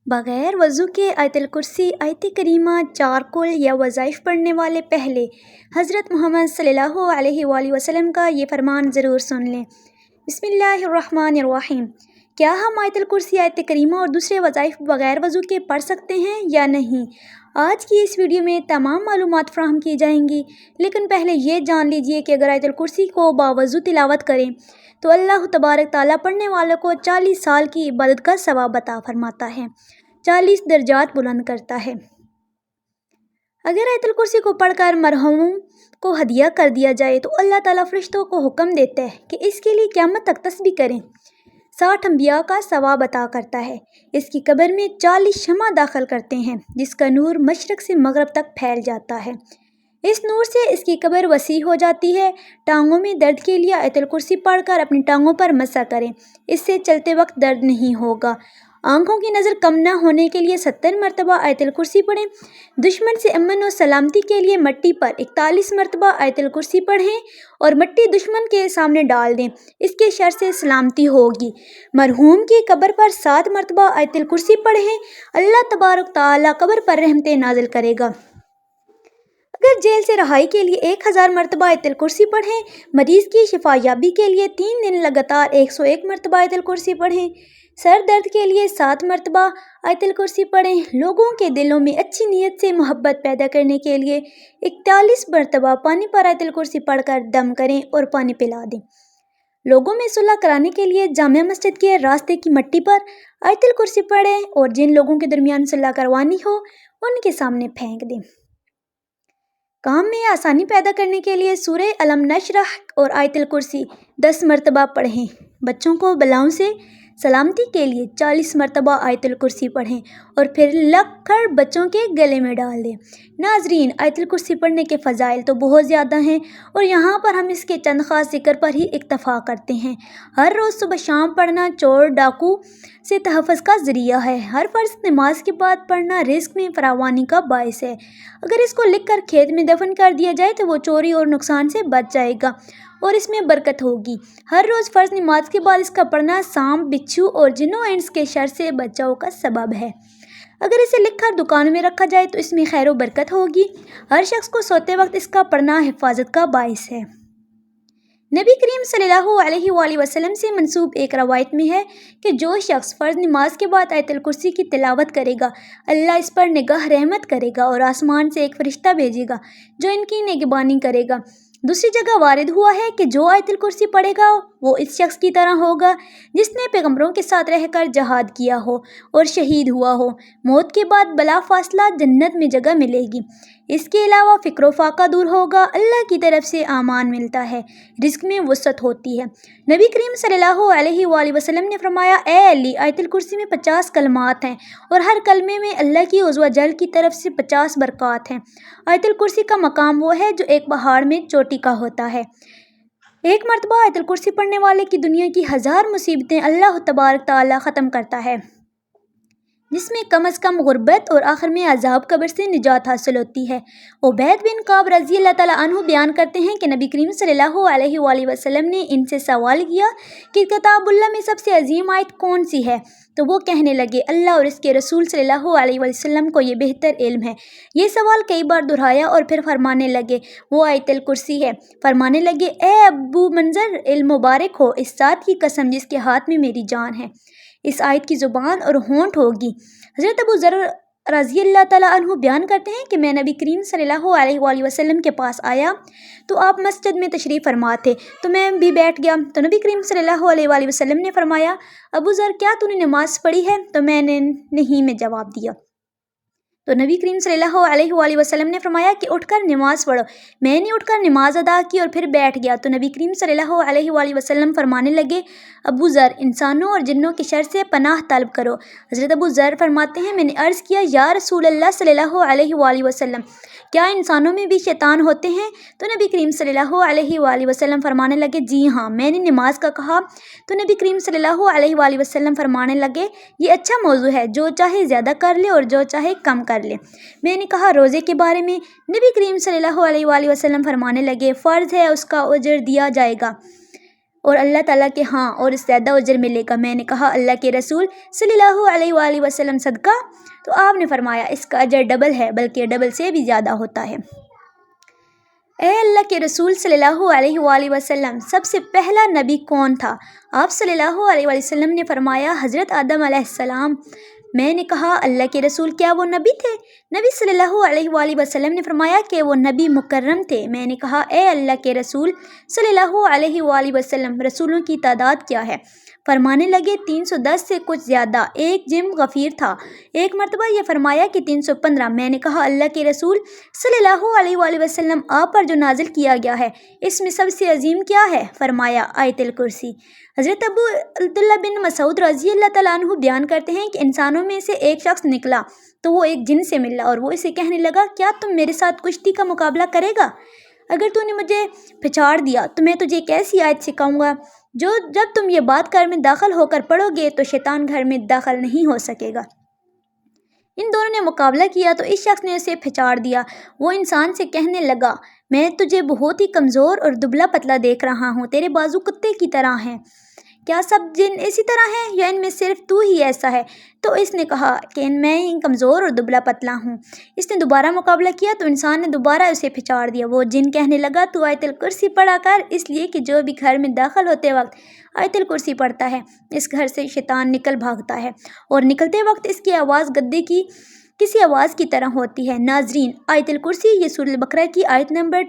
بغیر وضو کے آیت الکرسی آیت کریمہ چارکل یا وظائف پڑھنے والے پہلے حضرت محمد صلی اللہ علیہ وآلہ وسلم کا یہ فرمان ضرور سن لیں۔ بسم اللہ الرحمن الرحیم۔ کیا ہم آیت الکرسی آیت کریمہ اور دوسرے وظائف بغیر وضو کے پڑھ سکتے ہیں یا نہیں؟ آج کی اس ویڈیو میں تمام معلومات فراہم کی جائیں گی، لیکن پہلے یہ جان لیجئے کہ اگر آیت الکرسی کو باوضو تلاوت کریں تو اللہ تبارک تعالیٰ پڑھنے والوں کو 40 سال کی عبادت کا ثواب عطا فرماتا ہے، 40 درجات بلند کرتا ہے۔ اگر آیت الکرسی کو پڑھ کر مرحوم کو ہدیہ کر دیا جائے تو اللہ تعالیٰ فرشتوں کو حکم دیتا ہے کہ اس کے لیے قیامت تک تسبیح کریں، 60 انبیاء کا ثواب عطا کرتا ہے۔ اس کی قبر میں 40 شمع داخل کرتے ہیں جس کا نور مشرق سے مغرب تک پھیل جاتا ہے۔ اس نور سے اس کی قبر وسیع ہو جاتی ہے۔ ٹانگوں میں درد کے لیے آیت الکرسی پڑھ کر اپنی ٹانگوں پر مسح کریں، اس سے چلتے وقت درد نہیں ہوگا۔ آنکھوں کی نظر کم نہ ہونے کے لیے 70 مرتبہ آیت الکرسی پڑھیں۔ دشمن سے امن و سلامتی کے لیے مٹی پر 41 مرتبہ آیت الکرسی پڑھیں اور مٹی دشمن کے سامنے ڈال دیں، اس کے شر سے سلامتی ہوگی۔ مرحوم کی قبر پر 7 مرتبہ آیت الکرسی پڑھیں، اللہ تبارک تعالیٰ قبر پر رحمتیں نازل کرے گا۔ اگر جیل سے رہائی کے لیے 1000 مرتبہ آیت الکرسی پڑھیں۔ مریض کی شفا یابی کے لیے 3 دن لگاتار 101 مرتبہ آیت الکرسی پڑھیں۔ سر درد کے لیے 7 مرتبہ آیت الکرسی پڑھیں۔ لوگوں کے دلوں میں اچھی نیت سے محبت پیدا کرنے کے لیے 41 مرتبہ پانی پر آیت الکرسی پڑھ کر دم کریں اور پانی پلا دیں۔ لوگوں میں صلح کرانے کے لیے جامع مسجد کے راستے کی مٹی پر آیت الکرسی پڑھیں اور جن لوگوں کے درمیان صلح کروانی ہو ان کے سامنے پھینک دیں۔ کام میں آسانی پیدا کرنے کے لیے سورہ الم نشرح اور آیت الکرسی 10 مرتبہ پڑھیں۔ بچوں کو بلاؤں سے سلامتی کے لیے 40 مرتبہ آیت الکرسی پڑھیں اور پھر لگ کر بچوں کے گلے میں ڈال دیں۔ ناظرین، آیت الکرسی پڑھنے کے فضائل تو بہت زیادہ ہیں اور یہاں پر ہم اس کے چند خاص ذکر پر ہی اکتفا کرتے ہیں۔ ہر روز صبح شام پڑھنا چور ڈاکو سے تحفظ کا ذریعہ ہے۔ ہر فرض نماز کے بعد پڑھنا رزق میں فراوانی کا باعث ہے۔ اگر اس کو لکھ کر کھیت میں دفن کر دیا جائے تو وہ چوری اور نقصان سے بچ جائے گا اور اس میں برکت ہوگی۔ ہر روز فرض نماز کے بعد اس کا پڑھنا سانپ، بچھو اور جنوں انس کے شر سے بچاؤ کا سبب ہے۔ اگر اسے لکھ کر دکان میں رکھا جائے تو اس میں خیر و برکت ہوگی۔ ہر شخص کو سوتے وقت اس کا پڑھنا حفاظت کا باعث ہے۔ نبی کریم صلی اللہ علیہ وآلہ وسلم سے منسوب ایک روایت میں ہے کہ جو شخص فرض نماز کے بعد آیت الکرسی کی تلاوت کرے گا، اللہ اس پر نگاہ رحمت کرے گا اور آسمان سے ایک فرشتہ بھیجے گا جو ان کی نگہبانی کرے گا۔ دوسری جگہ وارد ہوا ہے کہ جو آیت الکرسی پڑھے گا وہ اس شخص کی طرح ہوگا جس نے پیغمبروں کے ساتھ رہ کر جہاد کیا ہو اور شہید ہوا ہو۔ موت کے بعد بلا فاصلہ جنت میں جگہ ملے گی۔ اس کے علاوہ فکر و فاقہ دور ہوگا، اللہ کی طرف سے امان ملتا ہے، رزق میں وسعت ہوتی ہے۔ نبی کریم صلی اللہ علیہ وآلہ وسلم نے فرمایا، اے علی، آیت الکرسی میں 50 کلمات ہیں اور ہر کلمے میں اللہ کی عز و جل کی طرف سے 50 برکات ہیں۔ آیت الکرسی کا مقام وہ ہے جو ایک پہاڑ میں چوٹی کا ہوتا ہے۔ ایک مرتبہ آیت الکرسی پڑھنے والے کی دنیا کی 1000 مصیبتیں اللہ تبارک تعالیٰ ختم کرتا ہے، جس میں کم از کم غربت اور آخر میں عذاب قبر سے نجات حاصل ہوتی ہے۔ عبید بن کعب رضی اللہ تعالیٰ عنہ بیان کرتے ہیں کہ نبی کریم صلی اللہ علیہ وآلہ وسلم نے ان سے سوال کیا کہ کتاب اللہ میں سب سے عظیم آیت کون سی ہے؟ تو وہ کہنے لگے، اللہ اور اس کے رسول صلی اللہ علیہ وسلم کو یہ بہتر علم ہے۔ یہ سوال کئی بار دہرایا اور پھر فرمانے لگے، وہ آیت الکرسی ہے۔ فرمانے لگے، اے ابو منذر، علم مبارک ہو اس ذات کی قسم جس کے ہاتھ میں میری جان ہے، اس آیت کی زبان اور ہونٹ ہوگی۔ حضرت ابو ذر رضی اللہ تعالیٰ عنہ بیان کرتے ہیں کہ میں نبی کریم صلی اللہ علیہ وآلہ وسلم کے پاس آیا تو آپ مسجد میں تشریف فرما تھے، تو میں بھی بیٹھ گیا۔ تو نبی کریم صلی اللہ علیہ وآلہ وسلم نے فرمایا، ابو ذر، کیا تو نے نماز پڑھی ہے؟ تو میں نے نہیں میں جواب دیا۔ تو نبی کریم صلی اللہ علیہ وآلہ وسلم نے فرمایا کہ اٹھ کر نماز پڑھو۔ میں نے اٹھ کر نماز ادا کی اور پھر بیٹھ گیا۔ تو نبی کریم صلی اللہ علیہ وآلہ وسلم فرمانے لگے، ابو ذر، انسانوں اور جنوں کے شر سے پناہ طلب کرو۔ حضرت ابو ذر فرماتے ہیں، میں نے عرض کیا، یا رسول اللہ صلی اللہ علیہ وآلہ وسلم، کیا انسانوں میں بھی شیطان ہوتے ہیں؟ تو نبی کریم صلی اللہ علیہ وآلہ وسلم فرمانے لگے، جی ہاں۔ میں نے نماز کا کہا تو نبی کریم صلی اللہ علیہ وآلہ وسلم فرمانے لگے، یہ اچھا موضوع ہے، جو چاہے زیادہ کر لے اور جو چاہے کم کر لے۔ میں نے کہا، روزے کے بارے میں؟ نبی کریم صلی اللہ علیہ وآلہ وسلم فرمانے لگے، فرض ہے، اس کا اجر دیا جائے گا اور اللہ تعالیٰ کے ہاں اور زیادہ اجر ملے گا۔ میں نے کہا اللہ کے رسول صلی اللہ علیہ وآلہ وسلم صدقہ؟ تو آپ نے فرمایا اس کا اجر ڈبل ہے، بلکہ ڈبل سے بھی زیادہ ہوتا ہے۔ اے اللہ کے رسول صلی اللہ علیہ وآلہ وسلم، سب سے پہلا نبی کون تھا؟ آپ صلی اللہ علیہ وآلہ وسلم نے فرمایا حضرت آدم علیہ السلام۔ میں نے کہا اللہ کے رسول کیا وہ نبی تھے؟ نبی صلی اللہ علیہ وآلہ وسلم نے فرمایا کہ وہ نبی مکرم تھے۔ میں نے کہا اے اللہ کے رسول صلی اللہ علیہ وآلہ وسلم، رسولوں کی تعداد کیا ہے؟ فرمانے لگے 310 سے کچھ زیادہ۔ ایک جم غفیر تھا، ایک مرتبہ یہ فرمایا کہ 315۔ میں نے کہا اللہ کے رسول صلی اللہ علیہ وآلہ وسلم، آپ پر جو نازل کیا گیا ہے اس میں سب سے عظیم کیا ہے؟ فرمایا آیت الکرسی۔ حضرت ابو عبداللہ بن مسعود رضی اللہ تعالیٰ عنہ بیان کرتے ہیں کہ انسانوں میں سے ایک شخص نکلا تو وہ ایک جن سے ملا اور وہ اسے کہنے لگا کیا تم میرے ساتھ کشتی کا مقابلہ کرے گا؟ اگر تو نے مجھے پچھاڑ دیا تو میں تجھے ایک ایسی آیت سکھاؤں گا جو جب تم یہ بات گھر میں داخل ہو کر پڑھو گے تو شیطان گھر میں داخل نہیں ہو سکے گا۔ ان دونوں نے مقابلہ کیا تو اس شخص نے اسے پھچاڑ دیا۔ وہ انسان سے کہنے لگا میں تجھے بہت ہی کمزور اور دبلا پتلا دیکھ رہا ہوں، تیرے بازو کتے کی طرح ہیں، کیا سب جن اسی طرح ہیں یا ان میں صرف تو ہی ایسا ہے؟ تو اس نے کہا کہ میں کمزور اور دبلا پتلا ہوں۔ اس نے دوبارہ مقابلہ کیا تو انسان نے دوبارہ اسے پھچاڑ دیا۔ وہ جن کہنے لگا تو آیت الکرسی پڑھا کر، اس لیے کہ جو بھی گھر میں داخل ہوتے وقت آیت الکرسی پڑھتا ہے اس گھر سے شیطان نکل بھاگتا ہے، اور نکلتے وقت اس کی آواز گدے کی کسی آواز کی طرح ہوتی ہے۔ ناظرین، آیت الکرسی یہ سورۃ البقرہ کی آیت نمبر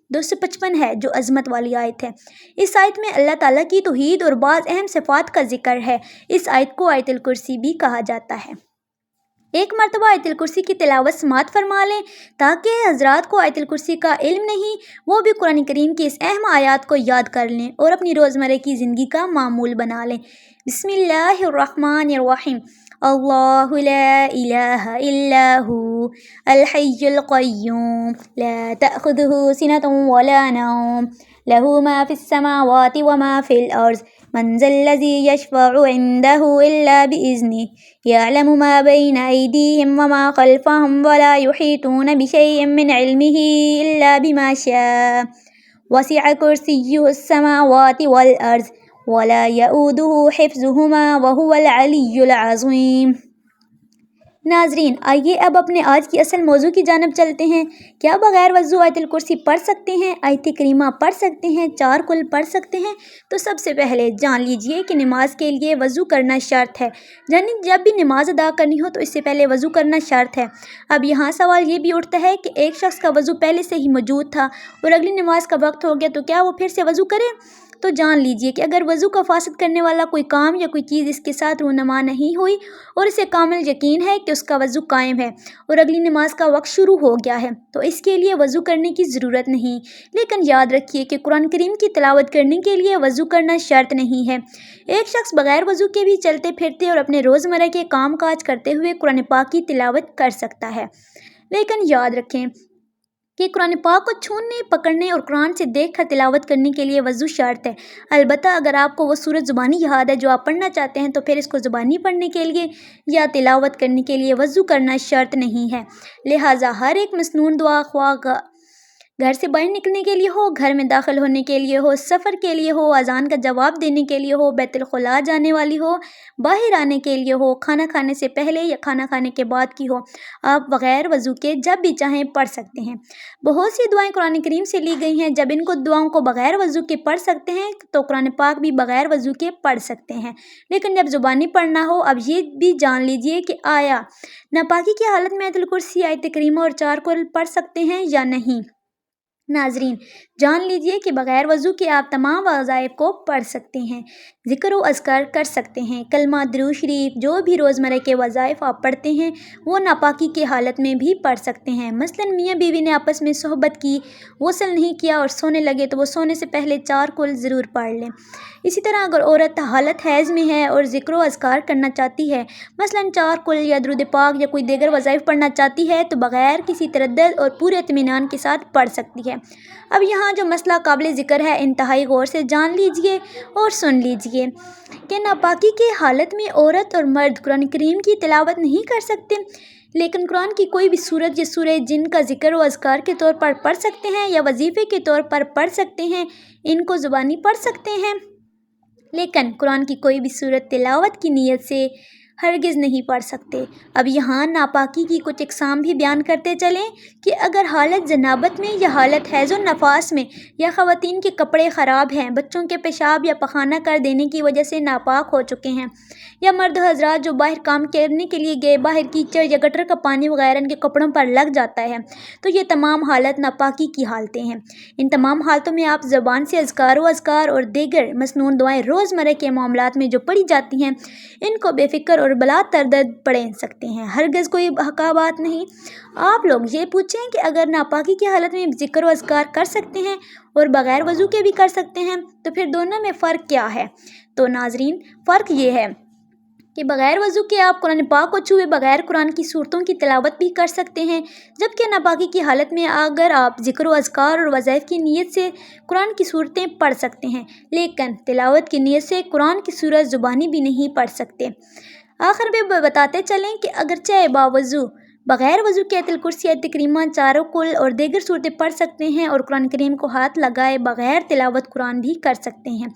255 ہے جو عظمت والی آیت ہے۔ اس آیت میں اللہ تعالیٰ کی توحید اور بعض اہم صفات کا ذکر ہے۔ اس آیت کو آیت الکرسی بھی کہا جاتا ہے۔ ایک مرتبہ آیت الکرسی کی تلاوت سماعت فرما لیں تاکہ حضرات کو آیت الکرسی کا علم نہیں وہ بھی قرآن کریم کی اس اہم آیات کو یاد کر لیں اور اپنی روزمرہ کی زندگی کا معمول بنا لیں۔ بسم اللہ الرحمن الرحیم۔ اللہ لا الہ الا هو الحی القیوم لا تأخذہ سنۃ ولا نوم لہ ما فی السماوات وما فی الارض من ذا الذی یشفع عنده الا بإذنہ یعلم ما بین ایدیہم وما خلفہم ولا یحیطون بشیء من علمہ الا بما شاء وسع کرسیہ السماوات والارض ولا یؤودہ حفظہما وہو العلی العظیم۔ ناظرین، آئیے اب اپنے آج کی اصل موضوع کی جانب چلتے ہیں۔ کیا بغیر وضو آیت الکرسی پڑھ سکتے ہیں؟ آیت کریمہ پڑھ سکتے ہیں؟ 4 کل پڑھ سکتے ہیں؟ تو سب سے پہلے جان لیجئے کہ نماز کے لیے وضو کرنا شرط ہے، یعنی جب بھی نماز ادا کرنی ہو تو اس سے پہلے وضو کرنا شرط ہے۔ اب یہاں سوال یہ بھی اٹھتا ہے کہ ایک شخص کا وضو پہلے سے ہی موجود تھا اور اگلی نماز کا وقت ہو گیا تو کیا وہ پھر سے وضو کرے؟ تو جان لیجئے کہ اگر وضو کا فاسد کرنے والا کوئی کام یا کوئی چیز اس کے ساتھ رونما نہیں ہوئی اور اسے کامل یقین ہے کہ اس کا وضو قائم ہے اور اگلی نماز کا وقت شروع ہو گیا ہے تو اس کے لیے وضو کرنے کی ضرورت نہیں۔ لیکن یاد رکھیے کہ قرآن کریم کی تلاوت کرنے کے لیے وضو کرنا شرط نہیں ہے۔ ایک شخص بغیر وضو کے بھی چلتے پھرتے اور اپنے روزمرہ کے کام کاج کرتے ہوئے قرآن پاک کی تلاوت کر سکتا ہے، لیکن یاد رکھیں کہ قرآن پاک کو چھونے، پکڑنے اور قرآن سے دیکھ کر تلاوت کرنے کے لیے وضو شرط ہے۔ البتہ اگر آپ کو وہ سورت زبانی یاد ہے جو آپ پڑھنا چاہتے ہیں تو پھر اس کو زبانی پڑھنے کے لیے یا تلاوت کرنے کے لیے وضو کرنا شرط نہیں ہے۔ لہٰذا ہر ایک مسنون دعا، خواہ گھر سے باہر نکلنے کے لیے ہو، گھر میں داخل ہونے کے لیے ہو، سفر کے لیے ہو، اذان کا جواب دینے کے لیے ہو، بیت الخلاء جانے والی ہو، باہر آنے کے لیے ہو، کھانا کھانے سے پہلے یا کھانا کھانے کے بعد کی ہو، آپ بغیر وضو کے جب بھی چاہیں پڑھ سکتے ہیں۔ بہت سی دعائیں قرآن کریم سے لی گئی ہیں، جب ان کو دعاؤں کو بغیر وضو کے پڑھ سکتے ہیں تو قرآن پاک بھی بغیر وضو کے پڑھ سکتے ہیں۔ لیکن جب زبانی پڑھنا ہو، اب یہ بھی جان لیجئے کہ آیا ناپاکی کی حالت میں آیت الکرسی، آیت کریمہ اور 4 کل پڑھ سکتے ہیں یا نہیں۔ ناظرین، جان لیجئے کہ بغیر وضو کے آپ تمام وظائف کو پڑھ سکتے ہیں، ذکر و اذکار کر سکتے ہیں، کلمہ، درود شریف، جو بھی روزمرہ کے وظائف آپ پڑھتے ہیں وہ ناپاکی کی حالت میں بھی پڑھ سکتے ہیں۔ مثلاً میاں بیوی نے آپس میں صحبت کی، غسل نہیں کیا اور سونے لگے تو وہ سونے سے پہلے 4 کل ضرور پڑھ لیں۔ اسی طرح اگر عورت حالت حیض میں ہے اور ذکر و اذکار کرنا چاہتی ہے، مثلاً 4 کل یا درود پاک یا کوئی دیگر وظائف پڑھنا چاہتی ہے تو بغیر کسی تردد اور پورے اطمینان کے ساتھ پڑھ سکتی ہے۔ اب یہاں جو مسئلہ قابل ذکر ہے انتہائی غور سے جان لیجئے اور سن لیجئے کہ ناپاکی کی حالت میں عورت اور مرد قرآن کریم کی تلاوت نہیں کر سکتے، لیکن قرآن کی کوئی بھی سورت یا سورہ جن کا ذکر و اذکار کے طور پر پڑھ سکتے ہیں یا وظیفے کے طور پر پڑھ سکتے ہیں، ان کو زبانی پڑھ سکتے ہیں۔ لیکن قرآن کی کوئی بھی صورت تلاوت کی نیت سے ہرگز نہیں پڑھ سکتے۔ اب یہاں ناپاکی کی کچھ اقسام بھی بیان کرتے چلیں کہ اگر حالت جنابت میں یا حالت حیض و نفاس میں، یا خواتین کے کپڑے خراب ہیں، بچوں کے پیشاب یا پخانہ کر دینے کی وجہ سے ناپاک ہو چکے ہیں، یا مرد حضرات جو باہر کام کرنے کے لیے گئے، باہر کیچڑ یا گٹر کا پانی وغیرہ ان کے کپڑوں پر لگ جاتا ہے، تو یہ تمام حالت ناپاکی کی حالتیں ہیں۔ ان تمام حالتوں میں آپ زبان سے اذکار اور دیگر مسنون دعائیں روزمرہ کے معاملات میں جو پڑھی جاتی ہیں، ان کو بے فکر اور بلا تردد پڑھ سکتے ہیں، ہرگز کوئی بات نہیں۔ آپ لوگ یہ پوچھیں کہ اگر ناپاکی کی حالت میں ذکر و اذکار کر سکتے ہیں اور بغیر وضو کے بھی کر سکتے ہیں تو پھر دونوں میں فرق کیا ہے؟ تو ناظرین، فرق یہ ہے کہ بغیر وضو کے آپ قرآن پاک کو چھوئے بغیر قرآن کی صورتوں کی تلاوت بھی کر سکتے ہیں، جبکہ ناپاکی کی حالت میں اگر آپ ذکر و اذکار اور وظائف کی نیت سے قرآن کی صورتیں پڑھ سکتے ہیں، لیکن تلاوت کی نیت سے قرآن کی صورت زبانی بھی نہیں پڑھ سکتے۔ آخر میں بتاتے چلیں کہ اگرچہ باوضو بغیر وضو کے آیت الکرسی، آیت کریمہ، چاروں کل اور دیگر صورتیں پڑھ سکتے ہیں اور قرآن کریم کو ہاتھ لگائے بغیر تلاوت قرآن بھی کر سکتے ہیں،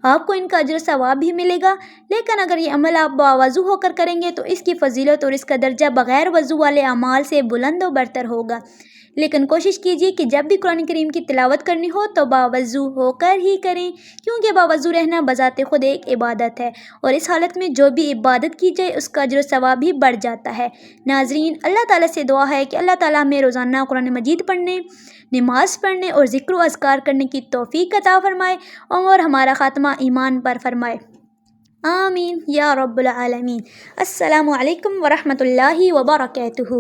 آپ کو ان کا اجر و ثواب بھی ملے گا، لیکن اگر یہ عمل آپ باوضو ہو کر کریں گے تو اس کی فضیلت اور اس کا درجہ بغیر وضو والے اعمال سے بلند و برتر ہوگا۔ لیکن کوشش کیجیے کہ جب بھی قرآن کریم کی تلاوت کرنی ہو تو باوضو ہو کر ہی کریں، کیونکہ باوضو رہنا بذات خود ایک عبادت ہے، اور اس حالت میں جو بھی عبادت کی جائے اس کا اجر و ثواب بھی بڑھ جاتا ہے۔ ناظرین، اللہ تعالیٰ سے دعا ہے کہ اللہ تعالیٰ ہمیں روزانہ قرآن مجید پڑھنے، نماز پڑھنے اور ذکر و اذکار کرنے کی توفیق عطا فرمائے اور ہمارا خاتمہ ایمان پر فرمائے، آمین یا رب العالمین۔ السلام علیکم ورحمۃ اللہ وبرکاتہ۔